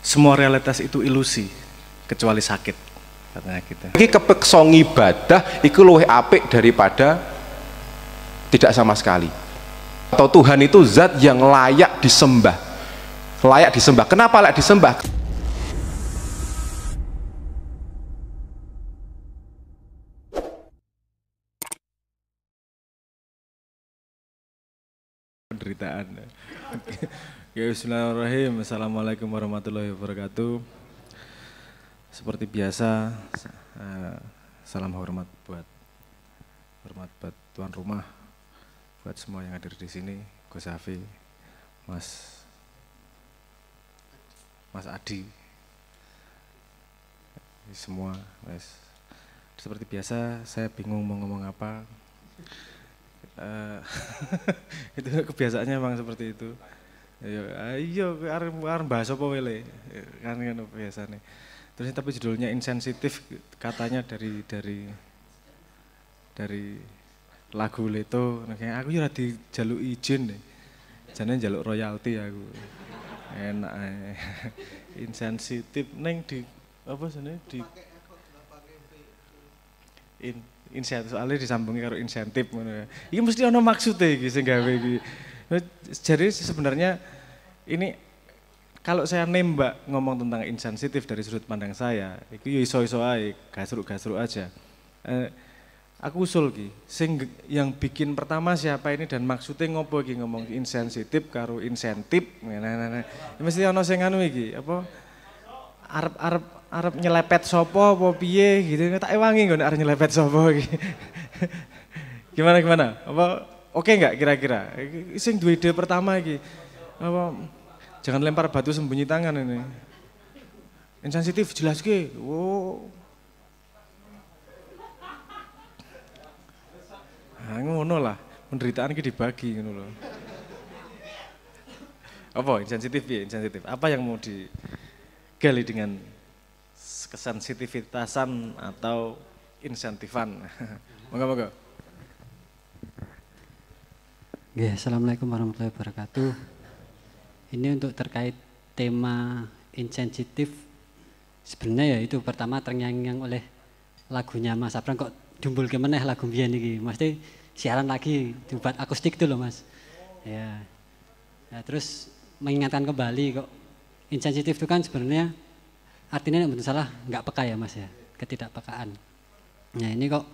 semua realitas itu ilusi kecuali sakit, katanya gitu. Iki kepeksa ibadah iku luwih apik daripada tidak sama sekali. Atau Tuhan itu zat yang layak disembah. Layak disembah. Kenapa layak disembah? Penderitaan. Ya, bismillahirrahmanirrahim. Assalamualaikum warahmatullahi wabarakatuh. Seperti biasa, salam hormat buat tuan rumah, buat semua yang hadir di sini, Gus Hafi, Mas Adi, semua. Seperti biasa, saya bingung mau ngomong apa. Itu kebiasaannya memang seperti itu. Ayo arep bahas apa wele kan biasanya. Terus tapi judulnya insensitif, katanya dari lagu Leto. Aku ya dijaluk izin deh, jane njaluk royalti aku. Enak ae. Insensitif neng di apa sebenarnya di insentif, soalnya disambungi karo insentif ngono ya. Iki mesti ana maksude iki sing gawe iki. Jadi sebenarnya ini kalau saya nembak ngomong tentang insensitif dari sudut pandang saya, itu ya iso-iso ae, gasruk-gasruk aja. Aku usul ki, sing yang bikin pertama siapa ini dan maksudnya ngopo iki ngomong insensitif karo insentif. Nah. Mesti ana sing anu iki, apa arep nyelepet sopo apa piye gitu, tak ewangi nggon arep nyelepet sopo iki. Gimana? Apa oke enggak kira-kira? Sing duwe ide pertama iki. Apa jangan lempar batu sembunyi tangan ini. Insensitif jelas ke. Oh. Nah, ngono lah, penderitaan ki dibagi ngono lho. Apa insensitif ya? Insensitif. Apa yang mau digali dengan kesensitivitasan atau insentifan? Moga-moga. Ya, assalamualaikum warahmatullahi wabarakatuh. Ini untuk terkait tema insensitif. Sebenarnya ya itu pertama terngiang-ngiang oleh lagunya Mas Abram, kok jumbul kemeneh lagu mbiyen iki. Mesti siaran lagi buat akustik itu loh Mas. Ya. Nah, terus mengingatkan kembali kok insensitif itu kan sebenarnya artinya yang betul salah nggak peka ya Mas ya, ketidakpekaan. Nah ini kok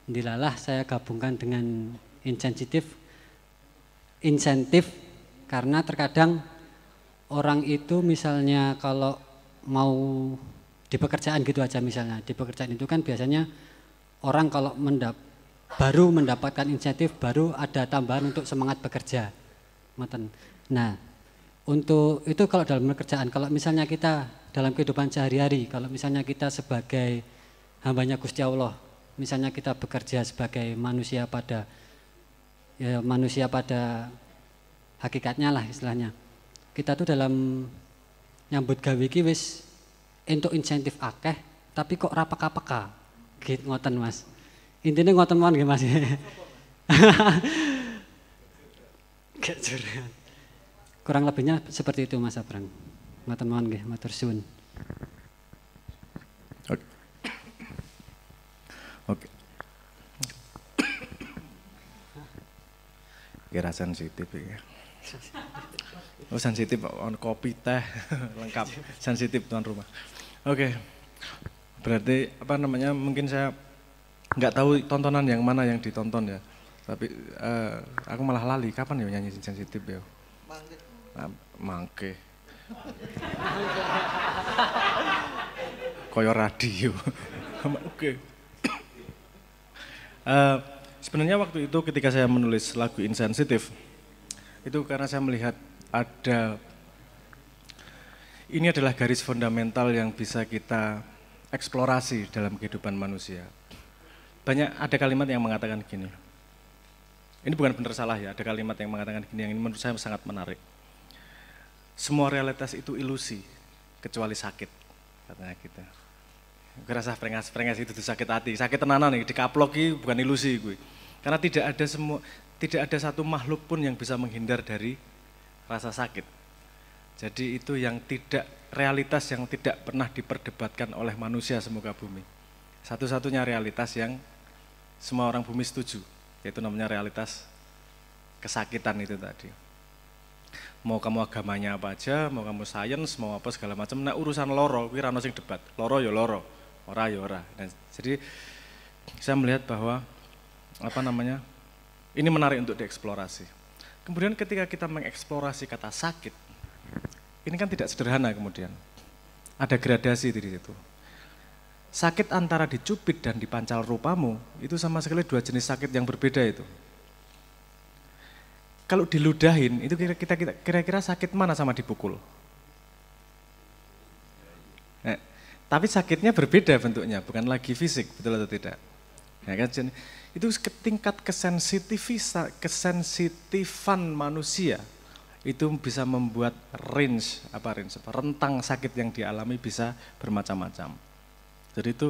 dilalah saya gabungkan dengan insentif karena terkadang orang itu misalnya kalau mau di pekerjaan gitu aja misalnya, di pekerjaan itu kan biasanya orang kalau baru mendapatkan insentif baru ada tambahan untuk semangat bekerja. Nah untuk itu kalau dalam pekerjaan, kalau misalnya kita dalam kehidupan sehari-hari, kalau misalnya kita sebagai hambanya Gusti Allah, misalnya kita bekerja sebagai manusia pada hakikatnya lah istilahnya, kita tuh dalam nyambut gawe iki wis entuk insentif akeh, tapi kok ra peka-peka, gitu ngoten Mas. Intinya ngoten mawon nggih Mas. Kurang lebihnya seperti itu Mas Abram. Ngoten mawon nggih, matur suwun. Oke. Kira sensitif ya. Oh sensitif, on kopi teh lengkap, sensitif tuan rumah. Oke. Berarti apa namanya? Mungkin saya nggak tahu tontonan yang mana yang ditonton ya. Tapi aku malah lali. Kapan ya nyanyi sensitif ya? Mangke. Koyo radio. Oke. Sebenarnya waktu itu ketika saya menulis lagu insensitif, itu karena saya melihat ini adalah garis fundamental yang bisa kita eksplorasi dalam kehidupan manusia. Ada kalimat yang mengatakan gini. Ini bukan benar salah ya, ada kalimat yang mengatakan gini yang ini menurut saya sangat menarik. Semua realitas itu ilusi kecuali sakit, katanya gitu. Gerasa prengas itu sakit hati, sakit tenanan nih, dikaplok bukan ilusi gue. Karena tidak ada satu makhluk pun yang bisa menghindar dari rasa sakit. Jadi itu yang tidak, realitas yang tidak pernah diperdebatkan oleh manusia semuka bumi. Satu-satunya realitas yang semua orang bumi setuju, yaitu namanya realitas kesakitan itu tadi. Mau kamu agamanya apa aja, mau kamu sains, mau apa segala macam, nah urusan loro, kuwi ra ono sing debat. Loro ya loro, ora ya ora. Nah, jadi saya melihat bahwa ini menarik untuk dieksplorasi. Kemudian ketika kita mengeksplorasi kata sakit, ini kan tidak sederhana kemudian. Ada gradasi di situ. Sakit antara dicubit dan dipancal rupamu, itu sama sekali dua jenis sakit yang berbeda itu. Kalau diludahin, itu kira-kira sakit mana sama dipukul? Nah, tapi sakitnya berbeda bentuknya, bukan lagi fisik, betul atau tidak? Ya kan, itu tingkat kesensitifan manusia itu bisa membuat rentang sakit yang dialami bisa bermacam-macam. Jadi itu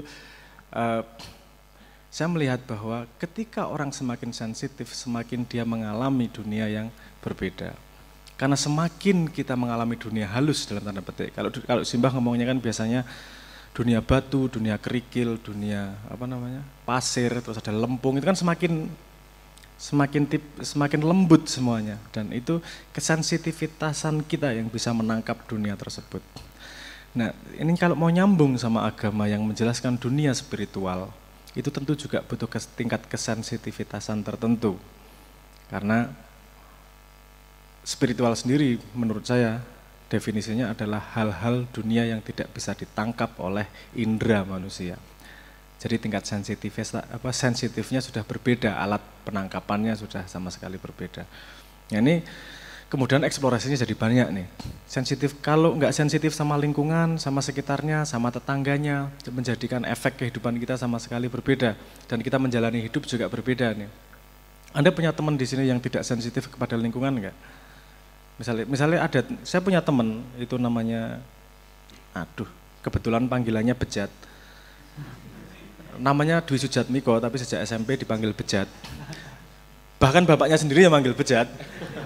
saya melihat bahwa ketika orang semakin sensitif, semakin dia mengalami dunia yang berbeda. Karena semakin kita mengalami dunia halus dalam tanda petik. Kalau Simbah ngomongnya kan biasanya dunia batu, dunia kerikil, dunia pasir, terus ada lempung, itu kan semakin lembut semuanya. Dan itu kesensitivitasan kita yang bisa menangkap dunia tersebut. Nah, ini kalau mau nyambung sama agama yang menjelaskan dunia spiritual, itu tentu juga butuh tingkat kesensitivitasan tertentu. Karena spiritual sendiri menurut saya definisinya adalah hal-hal dunia yang tidak bisa ditangkap oleh indera manusia. Jadi tingkat sensitifnya sudah berbeda, alat penangkapannya sudah sama sekali berbeda. Nah, ini kemudian eksplorasinya jadi banyak nih. Sensitif, kalau nggak sensitif sama lingkungan, sama sekitarnya, sama tetangganya, menjadikan efek kehidupan kita sama sekali berbeda. Dan kita menjalani hidup juga berbeda nih. Anda punya teman di sini yang tidak sensitif kepada lingkungan nggak? Misalnya saya punya teman, itu namanya, kebetulan panggilannya Bejat. Namanya Dwi Sujatmiko, tapi sejak SMP dipanggil Bejat. Bahkan bapaknya sendiri yang manggil Bejat.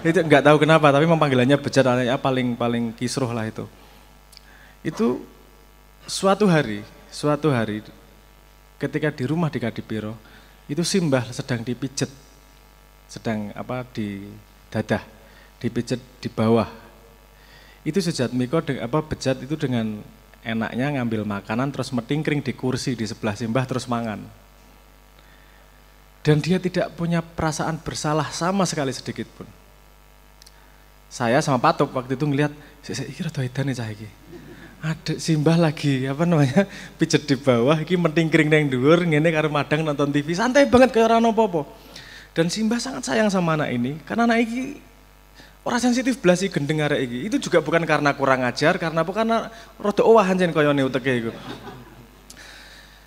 Itu nggak tahu kenapa, tapi memang panggilannya Bejat, anaknya paling kisruh lah itu. Itu suatu hari ketika di rumah di Kadipiro, itu Simbah sedang dipijet, di dadah, dipijet di bawah. Itu Sujatmiko Bejat itu dengan enaknya ngambil makanan terus metingkring di kursi di sebelah Simbah terus mangan. Dan dia tidak punya perasaan bersalah sama sekali sedikit pun. Saya sama Patup waktu itu ngelihat, iki rada edan cah iki. Ada Simbah lagi pijet di bawah, iki mentingkring nang dhuwur ngene karo madang nonton TV, santai banget kayak ora apa-apa. Dan Simbah sangat sayang sama anak ini, karena anak iki ora sensitif blas iki gendeng arek iki. Itu juga bukan karena kurang ajar, karena rada owahan jen koyone uteke iku.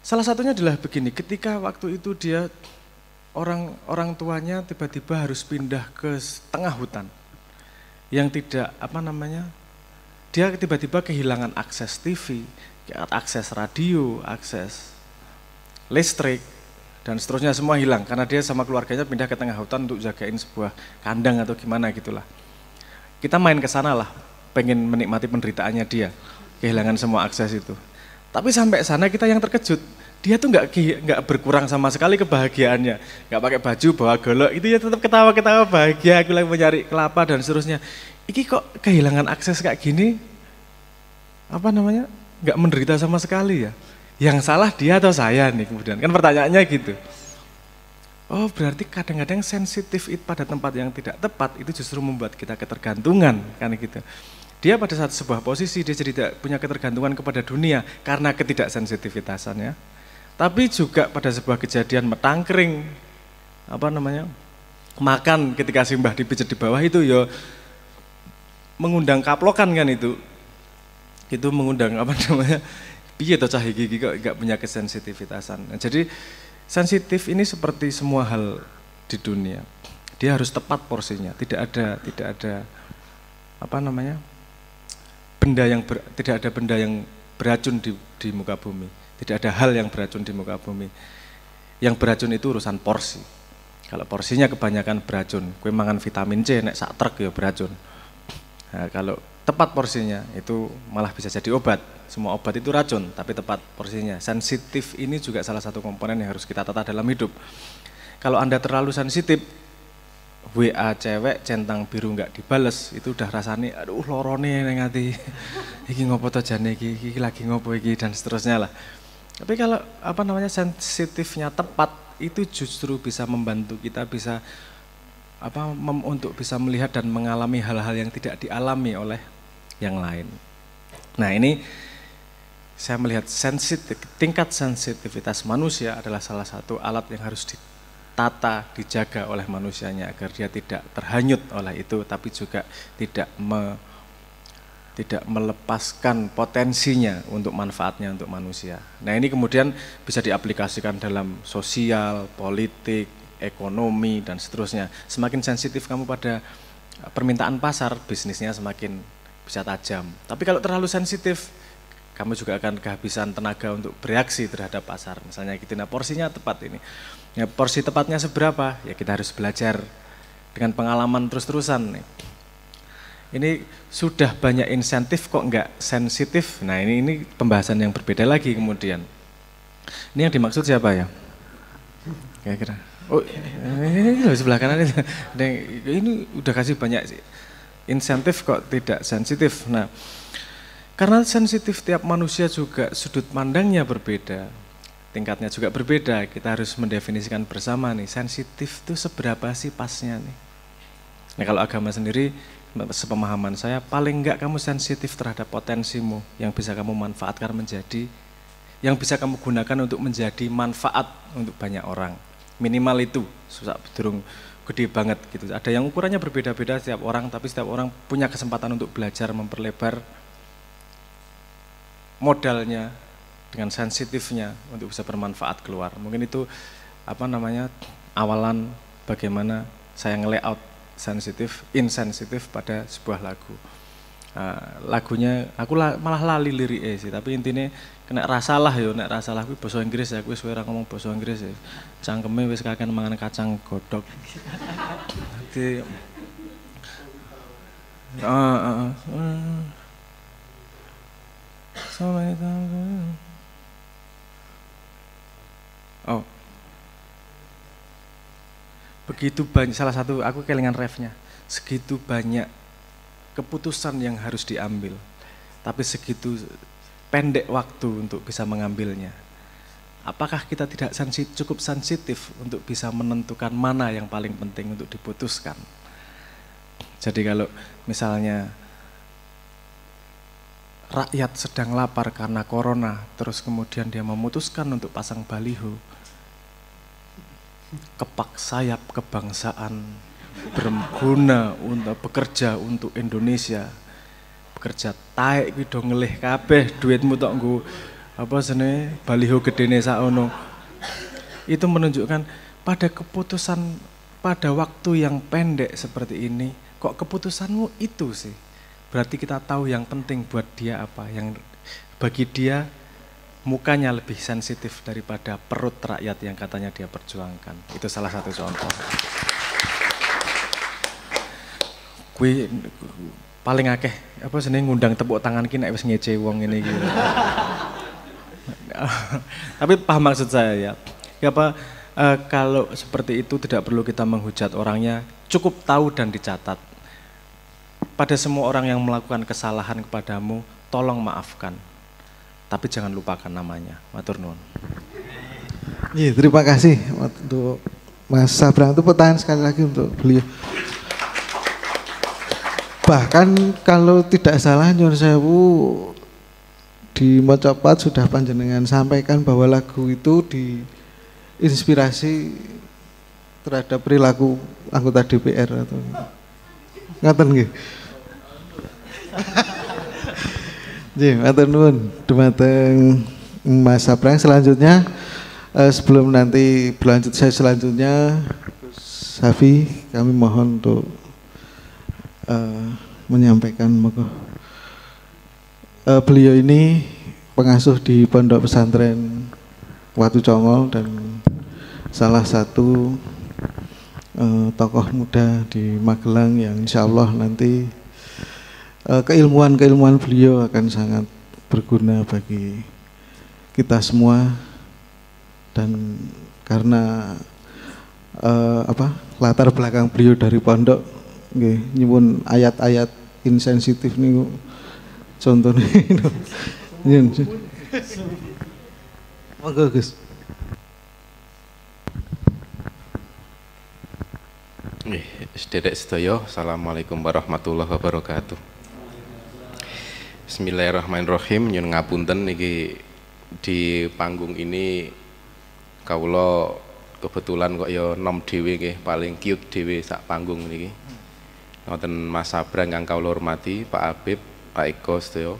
Salah satunya adalah begini, ketika waktu itu dia orang tuanya tiba-tiba harus pindah ke tengah hutan yang tidak dia tiba-tiba kehilangan akses TV, akses radio, akses listrik dan seterusnya semua hilang karena dia sama keluarganya pindah ke tengah hutan untuk jagain sebuah kandang atau gimana gitulah. Kita main ke sana lah, pengen menikmati penderitaannya dia, kehilangan semua akses itu. Tapi sampai sana kita yang terkejut. Dia tuh nggak berkurang sama sekali kebahagiaannya, nggak pakai baju, bawa golok, itu ya tetap ketawa-ketawa bahagia, aku lagi mencari kelapa dan seterusnya. Iki kok kehilangan akses kayak gini, nggak menderita sama sekali ya. Yang salah dia atau saya nih kemudian, kan pertanyaannya gitu. Oh berarti kadang-kadang sensitif pada tempat yang tidak tepat itu justru membuat kita ketergantungan, kan gitu. Dia pada saat sebuah posisi dia jadi tidak punya ketergantungan kepada dunia karena ketidaksensitivitasnya. Tapi juga pada sebuah kejadian metangkring, makan ketika Simbah dipijet di bawah itu ya mengundang kaplokan kan itu mengundang piye to cah iki kok enggak punya kesensitivitasan. Nah, jadi sensitif ini seperti semua hal di dunia, dia harus tepat porsinya, tidak ada tidak ada benda yang beracun di muka bumi. Tidak ada hal yang beracun di muka bumi. Yang beracun itu urusan porsi. Kalau porsinya kebanyakan beracun, kue mangan vitamin C nek sak truk ya beracun. Nah, kalau tepat porsinya itu malah bisa jadi obat. Semua obat itu racun, tapi tepat porsinya. Sensitif ini juga salah satu komponen yang harus kita tata dalam hidup. Kalau Anda terlalu sensitif, WA cewek centang biru nggak dibales, itu udah rasanya aduh lorone ning ati. Iki ngopo to jane iki lagi ngopo iki dan seterusnya lah. Tapi kalau sensitifnya tepat, itu justru bisa membantu kita bisa untuk bisa melihat dan mengalami hal-hal yang tidak dialami oleh yang lain. Nah, ini saya melihat tingkat sensitivitas manusia adalah salah satu alat yang harus ditata, dijaga oleh manusianya agar dia tidak terhanyut oleh itu, tapi juga tidak melepaskan potensinya untuk manfaatnya untuk manusia. Nah, ini kemudian bisa diaplikasikan dalam sosial, politik, ekonomi, dan seterusnya. Semakin sensitif kamu pada permintaan pasar, bisnisnya semakin bisa tajam. Tapi kalau terlalu sensitif, kamu juga akan kehabisan tenaga untuk bereaksi terhadap pasar. Misalnya gitu, nah porsinya tepat ini. Ya, porsi tepatnya seberapa? Ya kita harus belajar dengan pengalaman terus-terusan. Ini sudah banyak insentif kok enggak sensitif. Nah ini pembahasan yang berbeda lagi kemudian. Ini yang dimaksud siapa ya? Kira-kira. Oh ini sebelah kanan ini. Ini udah kasih banyak insentif kok tidak sensitif. Nah karena sensitif tiap manusia juga sudut pandangnya berbeda, tingkatnya juga berbeda. Kita harus mendefinisikan bersama nih, sensitif itu seberapa sih pasnya nih. Nah kalau agama sendiri, sepemahaman saya, paling enggak kamu sensitif terhadap potensimu yang bisa kamu manfaatkan yang bisa kamu gunakan untuk menjadi manfaat untuk banyak orang. Minimal itu, susah durung gede banget gitu. Ada yang ukurannya berbeda-beda setiap orang, tapi setiap orang punya kesempatan untuk belajar memperlebar modalnya dengan sensitifnya untuk bisa bermanfaat keluar. Mungkin itu awalan bagaimana saya nge-layout insensitif pada sebuah lagu. Lagunya aku malah lali lirik sih, tapi intinya nek rasalah kuwi basa Inggris ya, kuwi suwe ngomong basa Inggris ya. Cangkeme wis kakean mangan kacang godhog. Dadi begitu banyak, salah satu aku kelingan refnya, segitu banyak keputusan yang harus diambil, tapi segitu pendek waktu untuk bisa mengambilnya. Apakah kita tidak cukup sensitif untuk bisa menentukan mana yang paling penting untuk diputuskan? Jadi kalau misalnya rakyat sedang lapar karena corona, terus kemudian dia memutuskan untuk pasang baliho, kepak sayap kebangsaan, berguna untuk bekerja untuk Indonesia, bekerja taek kuwi do ngelih kabeh duitmu tok nggo baliho gedene sakono. Itu menunjukkan pada keputusan pada waktu yang pendek seperti ini, kok keputusanmu itu sih. Berarti kita tahu yang penting buat dia apa, yang bagi dia mukanya lebih sensitif daripada perut rakyat yang katanya dia perjuangkan. Itu salah satu contoh. Kui paling akeh ngundang tepuk tangan ki nek wis ngece wong ngene iki. Tapi paham maksud saya ya. Kalau seperti itu tidak perlu kita menghujat orangnya, cukup tahu dan dicatat. Pada semua orang yang melakukan kesalahan kepadamu, tolong maafkan. Tapi jangan lupakan namanya. Matur nuwun. Iya, terima kasih untuk Mas Sabrang. Itu pertanyaan sekali lagi untuk beliau. Bahkan kalau tidak salah nyuwun sewu di Mocopat sudah panjenengan sampaikan bahwa lagu itu diinspirasi terhadap perilaku anggota DPR atau ngaten nggih. Nggih, matur nuwun dumateng Mas Sabrang. Selanjutnya sebelum nanti berlanjut saya selanjutnya Gus Hafi, kami mohon untuk menyampaikan beliau ini pengasuh di Pondok Pesantren Watu Congol dan salah satu tokoh muda di Magelang yang insya Allah nanti keilmuan beliau akan sangat berguna bagi kita semua, dan karena latar belakang beliau dari pondok, nggih, nyuwun ayat-ayat insensitif niku contohnya. Monggo Gus. Sedherek sedaya, assalamualaikum warahmatullahi wabarakatuh. Bismillahirrahmanirrahim. Nyun ngapunten niki di panggung ini kawula kebetulan kok ya nom dhewe nggih, paling cute dhewe sak panggung niki. Wonten Mas Sabrang kang kawula hormati, Pak Habib, Pak Eko sedaya.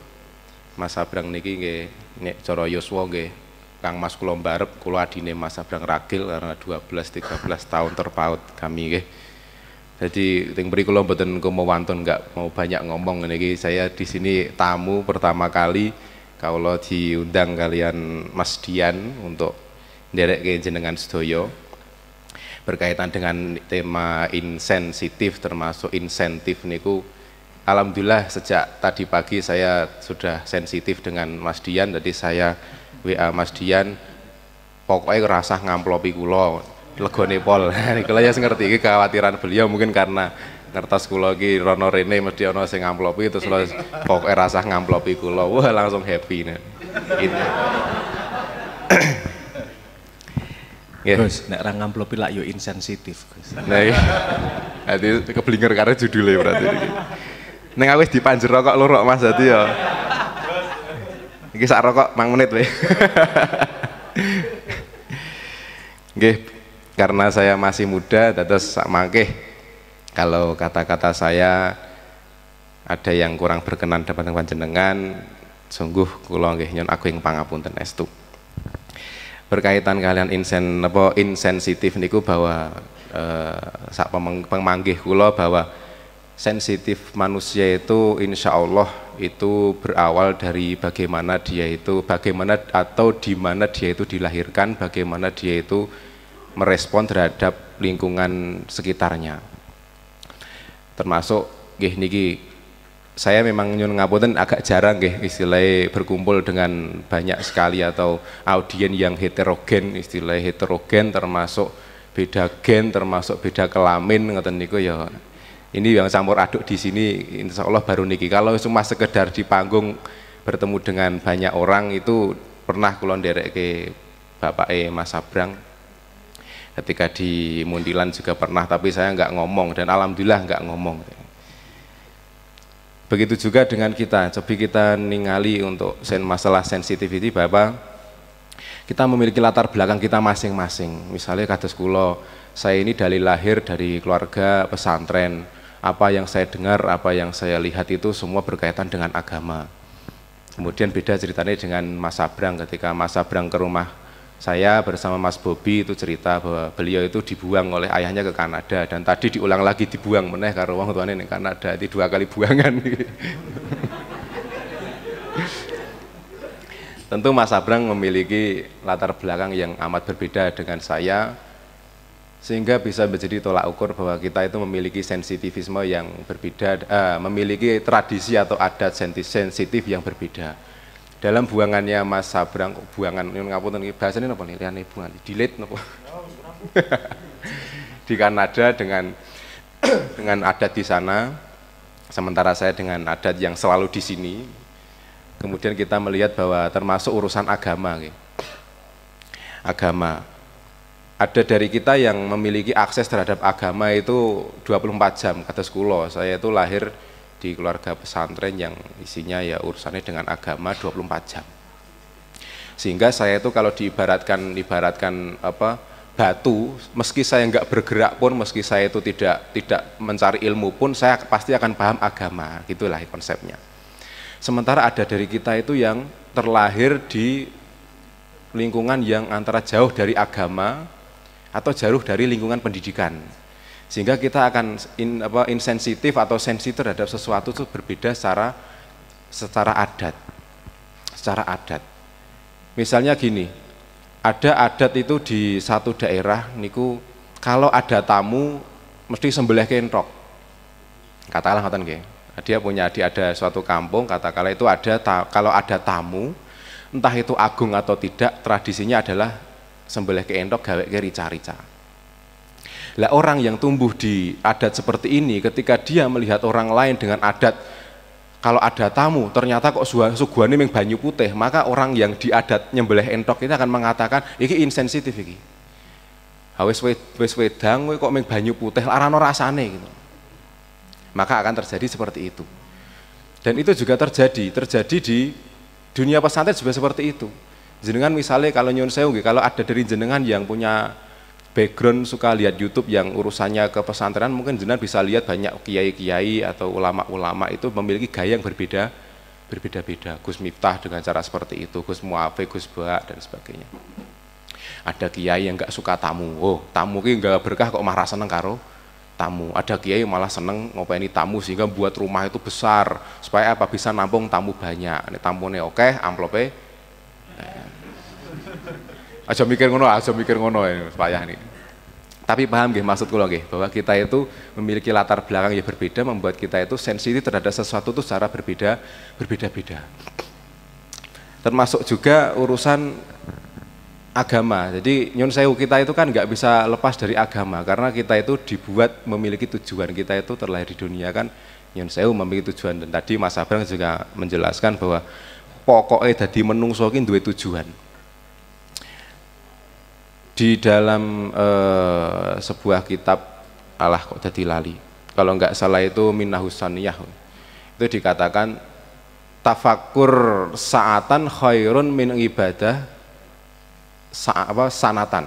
Mas Sabrang niki nggih nek cara yuswa nggih Kang Mas kula mbarep, kula adine Mas Sabrang ragil karena 12-13 tahun terpaut kami nggih. Jadi ting mriki kula mboten kumawantun, enggak mau banyak ngomong niki. Saya di sini tamu pertama kali kawula diundang kalian Mas Dian untuk ndereke jenengan sedaya berkaitan dengan tema insensitif termasuk insentif niku. Alhamdulillah sejak tadi pagi saya sudah sensitif dengan Mas Dian, jadi saya WA Mas Dian pokoknya rasah ngamplopi kula legone pol. Kula ya ngerti iki kekhawatiran beliau, mungkin karena ngertos kula iki rono rene mesti ana sing ngamplopi, terus pokoke rasah ngamplopi kula. Wah, langsung happy. Gus, nek ra ngamplopi lak yo insensitif, Gus. Nah, iya. Dadi keblinger karo judule berarti iki. Ning aku wis dipanjer rokok loro Mas, dadi ya. Iki sak rokok 5 menit wae. Nggih, karena saya masih muda, dados sak mangke kalau kata-kata saya ada yang kurang berkenan dhateng panjenengan, sungguh kula nggih nyuwun agung pangapunten estu. Berkaitan kalian insensitif niku bahwa sak pemanggih kula bahwa sensitif manusia itu insya Allah itu berawal dari bagaimana atau di mana dia itu dilahirkan, bagaimana dia itu merespon terhadap lingkungan sekitarnya. Termasuk nggih niki saya memang nyun ngapunten agak jarang nggih istilahnya berkumpul dengan banyak sekali atau audien yang heterogen, istilahnya heterogen termasuk beda gen, termasuk beda kelamin ngoten niku ya. Ini yang campur aduk di sini insya Allah baru niki. Kalau cuma sekedar di panggung bertemu dengan banyak orang itu pernah kula ndereke bapake Mas Sabrang. Ketika di Mundilan juga pernah, tapi saya nggak ngomong dan alhamdulillah nggak ngomong. Begitu juga dengan kita, coba kita ningali untuk masalah sensitivity bahwa kita memiliki latar belakang kita masing-masing. Misalnya kados kula, saya ini dari lahir dari keluarga pesantren. Apa yang saya dengar, apa yang saya lihat itu semua berkaitan dengan agama. Kemudian beda ceritanya dengan Mas Sabrang, ketika Mas Sabrang ke rumah saya bersama Mas Bobi itu cerita bahwa beliau itu dibuang oleh ayahnya ke Kanada dan tadi diulang lagi dibuang meneh karo wong tuane ning Kanada, itu 2 kali buangan. Tentu Mas Sabrang memiliki latar belakang yang amat berbeda dengan saya sehingga bisa menjadi tolak ukur bahwa kita itu memiliki sensitivisme yang berbeda, memiliki tradisi atau adat sensitif yang berbeda. Dalam buangannya Mas Sabrang, buangan ngapunten iki bahasane napa liyane buangan, delete napa? Di Kanada dengan adat di sana, sementara saya dengan adat yang selalu di sini. Kemudian kita melihat bahwa termasuk urusan agama, agama. Ada dari kita yang memiliki akses terhadap agama itu 24 jam. Kados kula, saya itu lahir di keluarga pesantren yang isinya ya urusannya dengan agama 24 jam. Sehingga saya itu kalau diibaratkan apa batu, meski saya nggak bergerak pun, meski saya itu tidak mencari ilmu pun, saya pasti akan paham agama. Gitulah konsepnya. Sementara ada dari kita itu yang terlahir di lingkungan yang antara jauh dari agama atau jauh dari lingkungan pendidikan. Sehingga kita akan insensitif atau sensitif terhadap sesuatu itu berbeda secara adat. Misalnya gini, ada adat itu di satu daerah niku kalau ada tamu mesti sembelih kentok. Katakanlah ngoten nggih. Ada suatu kampung, katakanlah itu kalau ada tamu, entah itu agung atau tidak, tradisinya adalah sembelih ke entok gawe ke rica-rica. Lah orang yang tumbuh di adat seperti ini, ketika dia melihat orang lain dengan adat, kalau ada tamu ternyata kok suguhane ming banyu putih, maka orang yang di adat nyembelih entok itu akan mengatakan iki insensitif iki. Wis wedang kok ming banyu putih larano rasane gitu. Maka akan terjadi seperti itu. Dan itu juga terjadi di dunia pesantren juga seperti itu. Jenengan misalnya kalau nyun sewu, kalau ada dari jenengan yang punya background suka lihat YouTube yang urusannya ke pesantren, mungkin jenengan bisa lihat banyak kiai-kiai atau ulama-ulama itu memiliki gaya yang berbeda-beda. Gus Miftah dengan cara seperti itu, Gus Muafe, Gus Ba dan sebagainya. Ada kiai yang nggak suka tamu, tamu ki nggak berkah kok marah seneng karo tamu. Ada kiai malah seneng ngopeni tamu sehingga buat rumah itu besar supaya apa bisa nampung tamu banyak. Ini tamune oke, amplope aja mikir ngono payah nih. Tapi paham nggih maksud kula nggih bahwa kita itu memiliki latar belakang yang berbeda membuat kita itu sensitif terhadap sesuatu itu secara berbeda-beda. Termasuk juga urusan agama. Jadi nyun sewu kita itu kan nggak bisa lepas dari agama karena kita itu dibuat memiliki tujuan. Kita itu terlahir di dunia kan nyun sewu memiliki tujuan, dan tadi Mas Abrang juga menjelaskan bahwa pokoknya dadi menungso ki duwe tujuan. Di dalam sebuah kitab kok dadi lali. Kalau nggak salah itu Minahus Saniyah. Itu dikatakan tafakur sa'atan khairun min ibadah sanatan.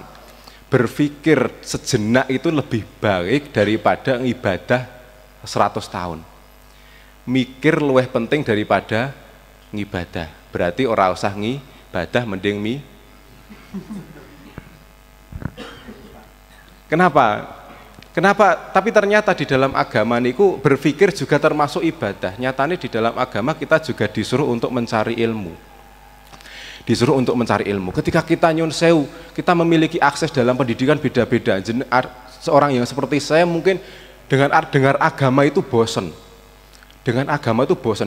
Berpikir sejenak itu lebih baik daripada ibadah 100 tahun. Mikir luwih penting daripada ngibadah. Berarti ora usah ngibadah mending Kenapa? Tapi ternyata di dalam agama niku berpikir juga termasuk ibadah. Nyatanya di dalam agama kita juga disuruh untuk mencari ilmu. Ketika kita nyun sewu, kita memiliki akses dalam pendidikan beda-beda. Seorang yang seperti saya mungkin dengar agama itu bosen.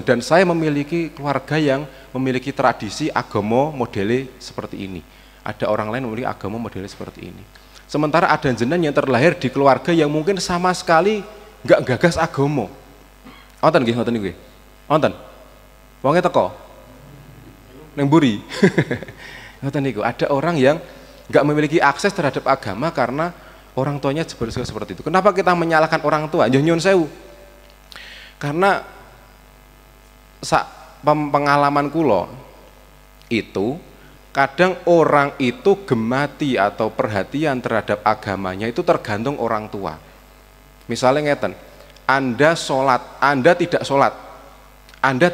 Dan saya memiliki keluarga yang memiliki tradisi agama modele seperti ini. Ada orang lain memiliki agama modele seperti ini. Sementara ada jenengan yang terlahir di keluarga yang mungkin sama sekali nggak gagas agama. Wonten nggih. Wonten. Wonge teko. Neng buri. Ngoten niku, ada orang yang nggak memiliki akses terhadap agama karena orang tuanya seperti itu. Kenapa kita menyalahkan orang tua? Nyun sewu. Karena pengalaman kula itu kadang orang itu gemati atau perhatian terhadap agamanya itu tergantung orang tua. Misalnya ngeten, Anda sholat, Anda tidak sholat. Anda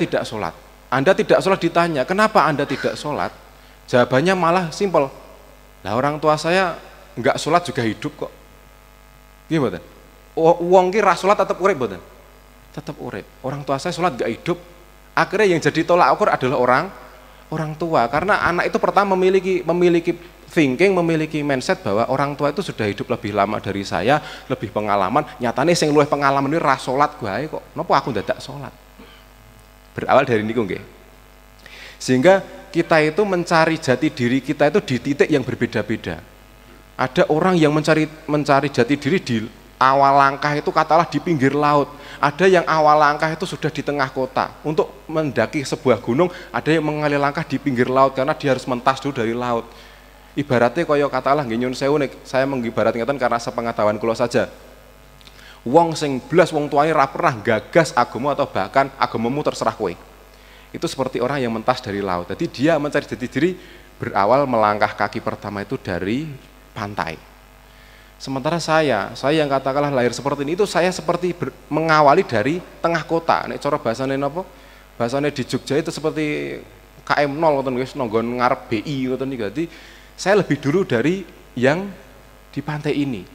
tidak sholat ditanya, kenapa Anda tidak sholat? Jawabannya malah simpel. Lah orang tua saya nggak sholat juga hidup kok. Gimana? Wong ki ra sholat tetap urip mboten? Tetap urip. Orang tua saya sholat nggak hidup. Akhirnya yang jadi tolak ukur adalah orang tua, karena anak itu pertama memiliki thinking, memiliki mindset bahwa orang tua itu sudah hidup lebih lama dari saya, lebih pengalaman. Nyatane sing luwih pengalaman ini ra sholat gue kok. Napa aku dadak sholat? Berawal dari niku nggih. Sehingga kita itu mencari jati diri kita itu di titik yang berbeda-beda. Ada orang yang mencari jati diri di awal langkah itu katalah di pinggir laut. Ada yang awal langkah itu sudah di tengah kota. Untuk mendaki sebuah gunung, ada yang mengalih langkah di pinggir laut karena dia harus mentas dulu dari laut. Ibaratnya kaya katalah nggih nyun sewu, saya mengibarat ngeten karena sepengetahuan kula saja. Wong sing blas wong tuane ra pernah gagas agama atau bahkan agamamu terserah kowe. Itu seperti orang yang mentas dari laut. Jadi dia mencari jati diri berawal melangkah kaki pertama itu dari pantai. Sementara saya yang katakanlah lahir seperti ini, itu saya seperti mengawali dari tengah kota. Nek cara bahasane napa? Bahasane di Jogja itu seperti KM 0 ngoten guys, nonggon ngarep BI ngoten niku. Jadi saya lebih dulu dari yang di pantai ini.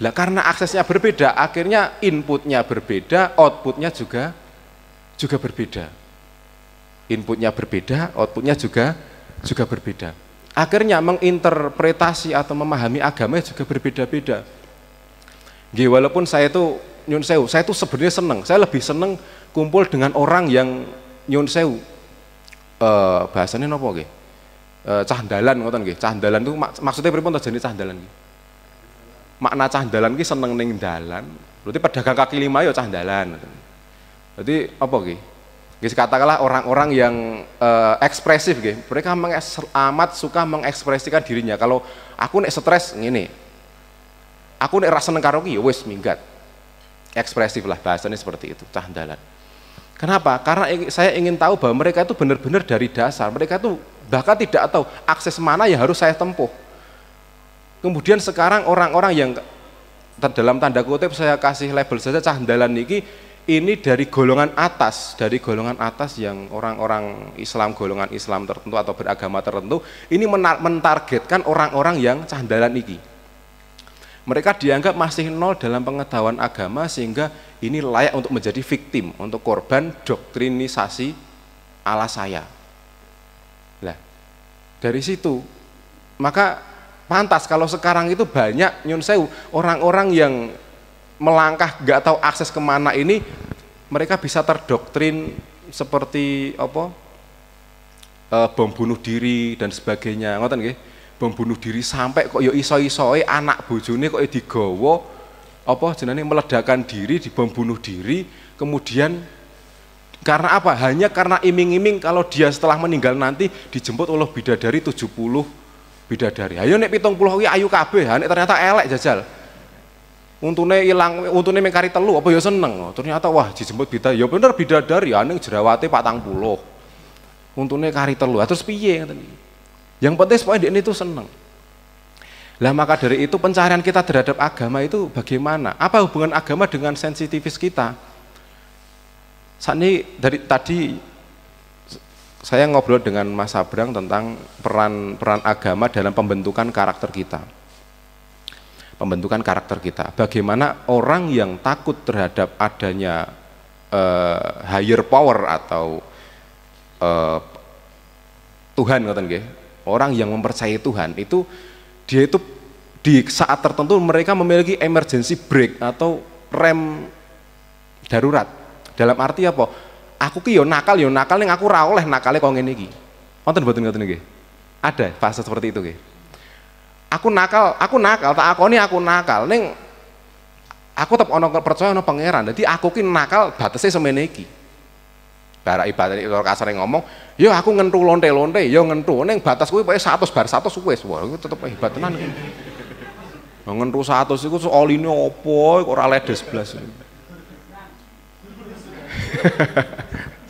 Lah karena aksesnya berbeda, akhirnya inputnya berbeda, outputnya juga berbeda. Inputnya berbeda, outputnya juga berbeda. Akhirnya menginterpretasi atau memahami agama juga berbeda-beda. Walaupun saya itu nyun sewu, saya tuh sebenarnya seneng. Saya lebih seneng kumpul dengan orang yang nyun sewu. Bahasanya nopo nggih? Cah dalan ngoten nggih. Cah dalan itu maksudnya pripun to jane cah dalan nggih? Makna cah dalan ki seneng ning dalan. Berarti pedagang kaki lima ya cah dalan. Berarti apa nggih? Nggih katakanlah orang-orang yang ekspresif nggih. Mereka amat suka mengekspresikan dirinya. Kalau aku nek stres ngene. Aku nek ra seneng karo ki ya wis minggat. Ekspresif lah bahasanya seperti itu, cah dalan. Kenapa? Karena saya ingin tahu bahwa mereka itu benar-benar dari dasar. Mereka itu bahkan tidak tahu akses mana yang harus saya tempuh. Kemudian sekarang orang-orang yang dalam tanda kutip saya kasih label saja cah dalan ini dari golongan atas yang orang-orang Islam, golongan Islam tertentu atau beragama tertentu, ini mentargetkan orang-orang yang cah dalan iki. Mereka dianggap masih nol dalam pengetahuan agama sehingga ini layak untuk menjadi victim, untuk korban doktrinisasi ala saya. Lah, dari situ maka pantas kalau sekarang itu banyak nyun sewu orang-orang yang melangkah nggak tahu akses kemana ini, mereka bisa terdoktrin seperti apa, bom bunuh diri dan sebagainya, ngoten nggih. Bom bunuh diri sampai kok ya iso-isoe anak bojone kok digawa apa jenenge meledakan diri, di bom bunuh diri, kemudian karena apa? Hanya karena iming-iming kalau dia setelah meninggal nanti dijemput oleh bidadari 70 bidadari. Ayo nek 70 kuwi ayu kabeh, nek ternyata elek jajal. Untune ilang, untune mung kari telu apa ya seneng. Ternyata wah dijemput bidadari, ya bener bidadari, ning jerawate 40. Untune kari telu. Terus piye ngoten iki? Yang penting supaya dia itu senang. Lah maka dari itu pencarian kita terhadap agama itu bagaimana? Apa hubungan agama dengan sensitivis kita? Saat ini dari tadi saya ngobrol dengan Mas Abrang tentang peran agama dalam pembentukan karakter kita. Pembentukan karakter kita. Bagaimana orang yang takut terhadap adanya higher power atau Tuhan ngoten nggih. Orang yang mempercayai Tuhan itu dia itu di saat tertentu mereka memiliki emergency brake atau rem darurat. Dalam arti apa? Aku ki yo nakal ning aku ora oleh nakale kok ngene iki. Wonten mboten ngoten nggih? Ada fase seperti itu nggih. Aku nakal, tak akoni aku nakal ning aku tetep ana percaya ana pangeran. Dadi aku ki nakal batese semene iki. Bara ibadah kalau kasar ngomong, yo aku ngentu lonte-lonte, yo ngentu, neng batas kuwi pokoke 100 bar 100 wis, wah itu tetep hebat tenan. Ngentu 100 iku soaline opo kok ora ledes blas.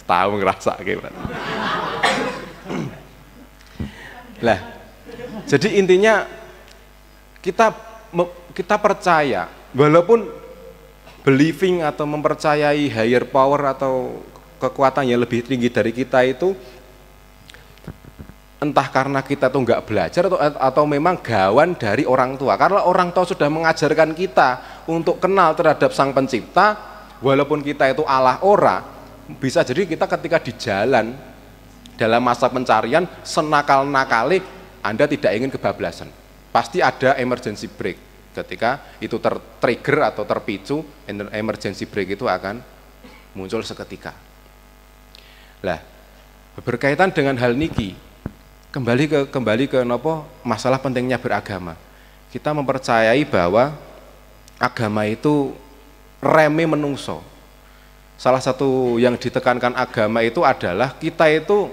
Tahu ngrasake. Lah, jadi intinya kita percaya, walaupun believing atau mempercayai higher power atau kekuatan yang lebih tinggi dari kita itu entah karena kita tuh nggak belajar atau memang gawan dari orang tua, karena orang tua sudah mengajarkan kita untuk kenal terhadap Sang Pencipta, walaupun kita itu Allah ora, bisa jadi kita ketika di jalan dalam masa pencarian senakal-nakali Anda tidak ingin kebablasan, pasti ada emergency brake. Ketika itu tertrigger atau terpicu, emergency brake itu akan muncul seketika. Lah, berkaitan dengan hal niki, kembali ke nopo masalah pentingnya beragama. Kita mempercayai bahwa agama itu reme menungso. Salah satu yang ditekankan agama itu adalah kita itu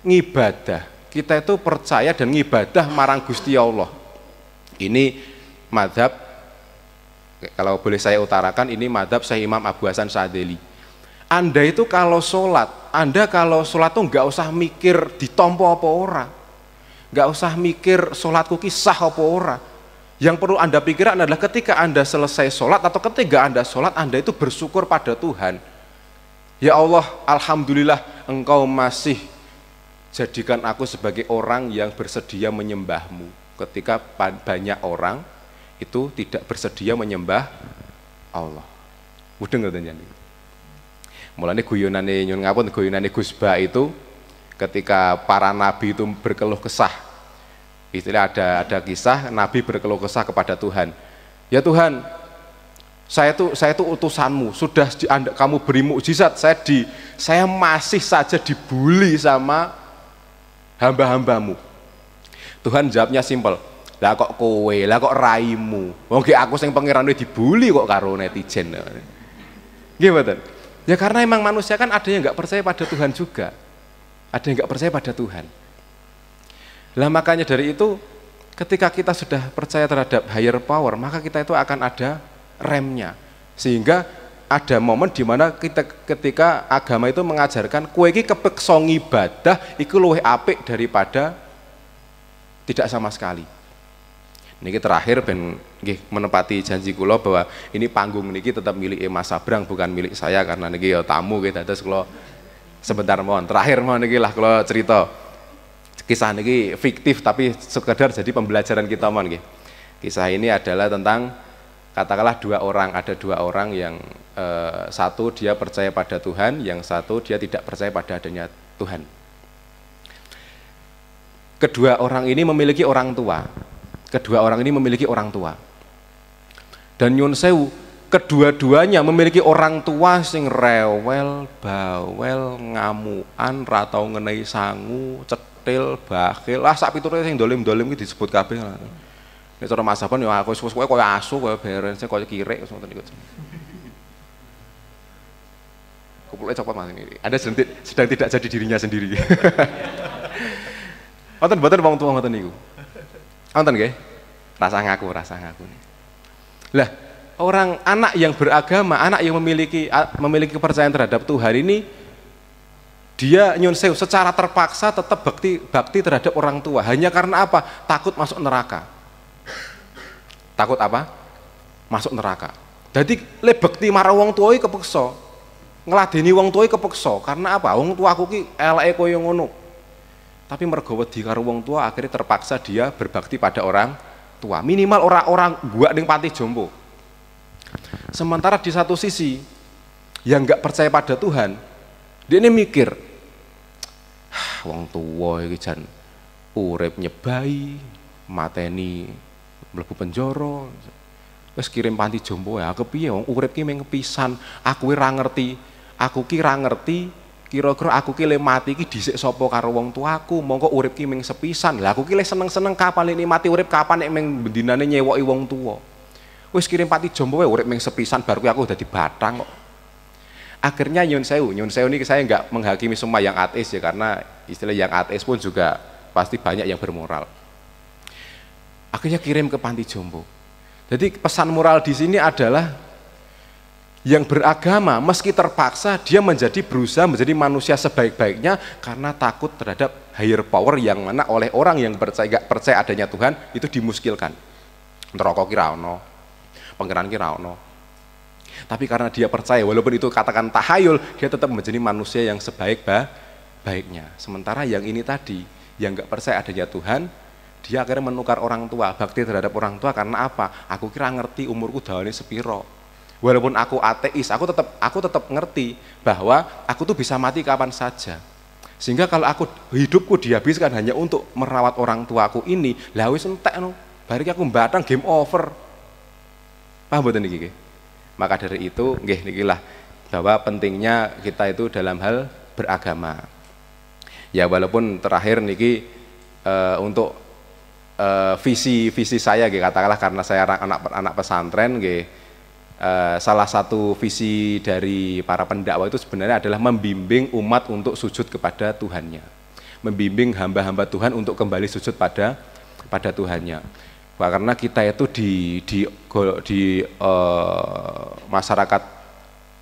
ngibadah, kita itu percaya dan ngibadah marang Gusti Allah. Ini madhab, kalau boleh saya utarakan, ini madhab Syekh Imam Abu Hasan Syadzili. Anda itu kalau sholat tuh nggak usah mikir ditompo apa ora, nggak usah mikir sholatku kisah apa ora. Yang perlu Anda pikirkan adalah ketika Anda selesai sholat atau ketika Anda sholat, Anda itu bersyukur pada Tuhan. Ya Allah, alhamdulillah Engkau masih jadikan aku sebagai orang yang bersedia menyembah-Mu. Ketika banyak orang itu tidak bersedia menyembah Allah. Mudeng ngoten nyanyi. Mulane guyonane nyun ngapun, guyonane Gus Ba itu ketika para nabi itu berkeluh kesah. Istilah ada kisah nabi berkeluh kesah kepada Tuhan. Ya Tuhan, saya itu utusanmu, sudah kamu beri mukjizat, saya masih saja dibully sama hamba-hambamu. Tuhan jawabnya simpel, lah kok kowe, lah kok raimu, wong aku sing pangeran dibully kok karo netizen. Nggih mboten? Ya karena emang manusia kan ada yang nggak percaya pada Tuhan juga, ada yang nggak percaya pada Tuhan. Lah makanya dari itu, ketika kita sudah percaya terhadap higher power, maka kita itu akan ada remnya, sehingga ada momen di mana ketika agama itu mengajarkan kowe iki kepeksa ibadah iku luwih apik daripada tidak sama sekali. Niki terakhir ben nggih menepati janji kula bahwa ini panggung niki tetap milik Mas Sabrang, bukan milik saya, karena niki ya tamu nggih, dados kula sebentar mohon. Terakhir mohon niki lah kula cerita. Kisah niki fiktif tapi sekedar jadi pembelajaran kita mohon nggih. Kisah ini adalah tentang, katakanlah ada dua orang yang satu dia percaya pada Tuhan, yang satu dia tidak percaya pada adanya Tuhan. Kedua orang ini memiliki orang tua. Dan nyun sewu, kedua-duanya memiliki orang tua sing rewel, bawel, ngamuan, ratau ngenai sangu, cetil, bakhil, sak piturute sing dolim-dolim iki disebut kabeh. Nek cara Mas Saban ya aku wis koyo asu, koyo beren, sing koyo kirek ngoten niku. Kupulke copot Mas ini. Anda sedang tidak jadi dirinya sendiri. Wonten mboten wong tuwa ngoten niku. Wonten nggih? Rasa ngaku. Lah, anak yang beragama, anak yang memiliki kepercayaan terhadap Tuhan ini, dia nyun sewu secara terpaksa tetap bakti terhadap orang tua. Hanya karena apa? Takut masuk neraka. Takut apa? Masuk neraka. Jadi le bekti marang wong tuwa iki kepeksa. Ngladeni wong tuwa iki kepeksa. Karena apa? Wong tuaku ki eleke koyo ngono. Tapi mergo wedi karo wong tua, akhirnya terpaksa dia berbakti pada orang tua. Minimal orang gua ning panti jompo. Sementara di satu sisi yang nggak percaya pada Tuhan, dia ini mikir, wong tua iki jan urip nyebai, mateni mlebu penjara, wis kirim panti jompo ya, kepiye wong urip ki mung kepisan, aku ora ngerti, kira-kira aku ki le mati ki dhisik sapa karo wong tuaku, mongko urip ki mung sepisan. Lah aku ki le seneng-seneng kapan nek mati urip, kapan nek mung bendinane nyewoki wong tuwa. Wis kirim panti jompo wae urip mung sepisan, bar kuwi aku dadi batang kok. Akhirnya nyun sewu niki saya enggak menghakimi semua yang ateis ya, karena istilah yang ateis pun juga pasti banyak yang bermoral. Akhirnya kirim ke panti jompo. Jadi pesan moral di sini adalah yang beragama meski terpaksa dia berusaha menjadi manusia sebaik-baiknya karena takut terhadap higher power yang mana oleh orang yang gak percaya adanya Tuhan itu dimuskilkan. Neraka ki ra ono, pangeran ki ra ono. Tapi karena dia percaya, walaupun itu katakan tahayul, dia tetap menjadi manusia yang sebaik-baiknya. Sementara yang ini tadi, yang gak percaya adanya Tuhan, dia akhirnya menukar orang tua, bakti terhadap orang tua karena apa? Aku kira ngerti umurku dawane sepiro. Walaupun aku ateis, aku tetap ngerti bahwa aku tuh bisa mati kapan saja. Sehingga kalau hidupku dihabiskan hanya untuk merawat orang tuaku ini, lah wis entek no. Bari aku mbatang game over. Paham mboten niki? Maka dari itu nggih nikilah bahwa pentingnya kita itu dalam hal beragama. Ya walaupun terakhir niki untuk visi saya nggih, katakanlah karena saya anak pesantren nggih. Salah satu visi dari para pendakwa itu sebenarnya adalah membimbing umat untuk sujud kepada Tuhannya, membimbing hamba-hamba Tuhan untuk kembali sujud pada Tuhannya. Karena kita itu di masyarakat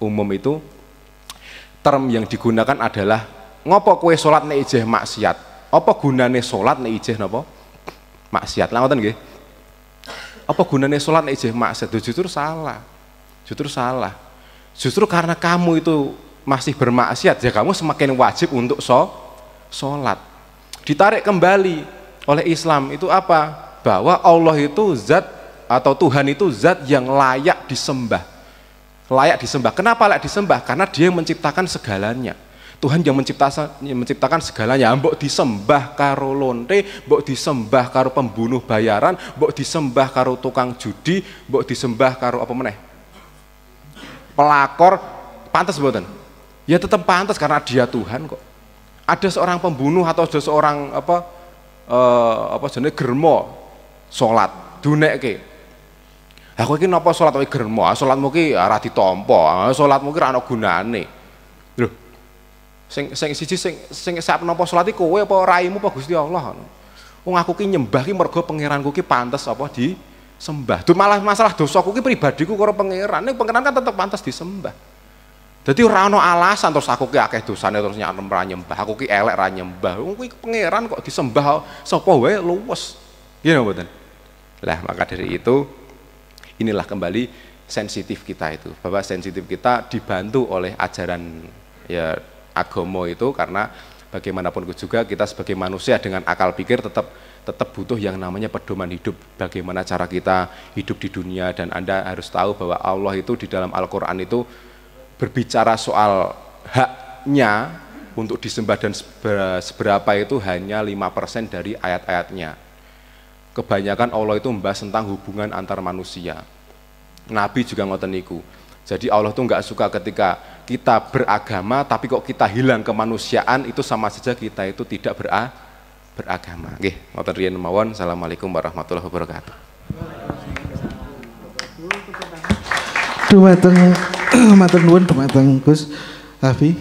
umum itu term yang digunakan adalah ngopo kue sholat nek ijeh maksiat, apa gunane sholat nek ijeh napa maksiat. Lah ngoten nggih, apa gunane sholat nek ijeh maksiat? Justru salah. Justru karena kamu itu masih bermaksiat, ya kamu semakin wajib untuk sholat. Ditarik kembali oleh Islam itu apa? Bahwa Allah itu zat atau Tuhan itu zat yang layak disembah. Layak disembah. Kenapa layak disembah? Karena Dia yang menciptakan segalanya. Tuhan yang menciptakan segalanya. Mbok disembah karo lonte, mbok disembah karo pembunuh bayaran, mbok disembah karo tukang judi, mbok disembah karo apa meneh? pelakor, pantas mboten? Ya tetap pantas karena dia Tuhan kok. Ada seorang pembunuh atau ada seorang apa jenenge germo salat dunekke. Aku iki napa salat kowe germo? Salatmu ki ora ditampa, salatmu ki ora ana gunane. Lho. Sing siji sing sak napa salat iki kowe apa raimu apa Gusti Allah? Wong aku ki nyembah ki mergo pangeranku ki pantes apa disembah. Duh malah masalah dosaku ki pribadiku karo pangeran. Ning pangeran kan tetep pantes disembah. Jadi ora ana alasan terus aku ki akeh dosane terus nyatem ra nyembah. Aku ki elek ra nyembah. Wong kuwi pangeran kok disembah sapa wae luwes. Iya mboten? Lah maka dari itu inilah kembali sensitif kita itu. Bahwa sensitif kita dibantu oleh ajaran ya agama itu karena bagaimanapun juga kita sebagai manusia dengan akal pikir tetap butuh yang namanya pedoman hidup. Bagaimana cara kita hidup di dunia dan Anda harus tahu bahwa Allah itu di dalam Al-Qur'an itu berbicara soal haknya untuk disembah dan seberapa itu hanya 5% dari ayat-ayatnya. Kebanyakan Allah itu membahas tentang hubungan antar manusia. Nabi juga ngoten niku. Jadi Allah tuh nggak suka ketika kita beragama tapi kok kita hilang kemanusiaan, itu sama saja kita itu tidak beragama. Nggih, ngoten riyen mawon. Assalamualaikum warahmatullahi wabarakatuh. Dumateng matur nuwun dumateng Gus Hafi.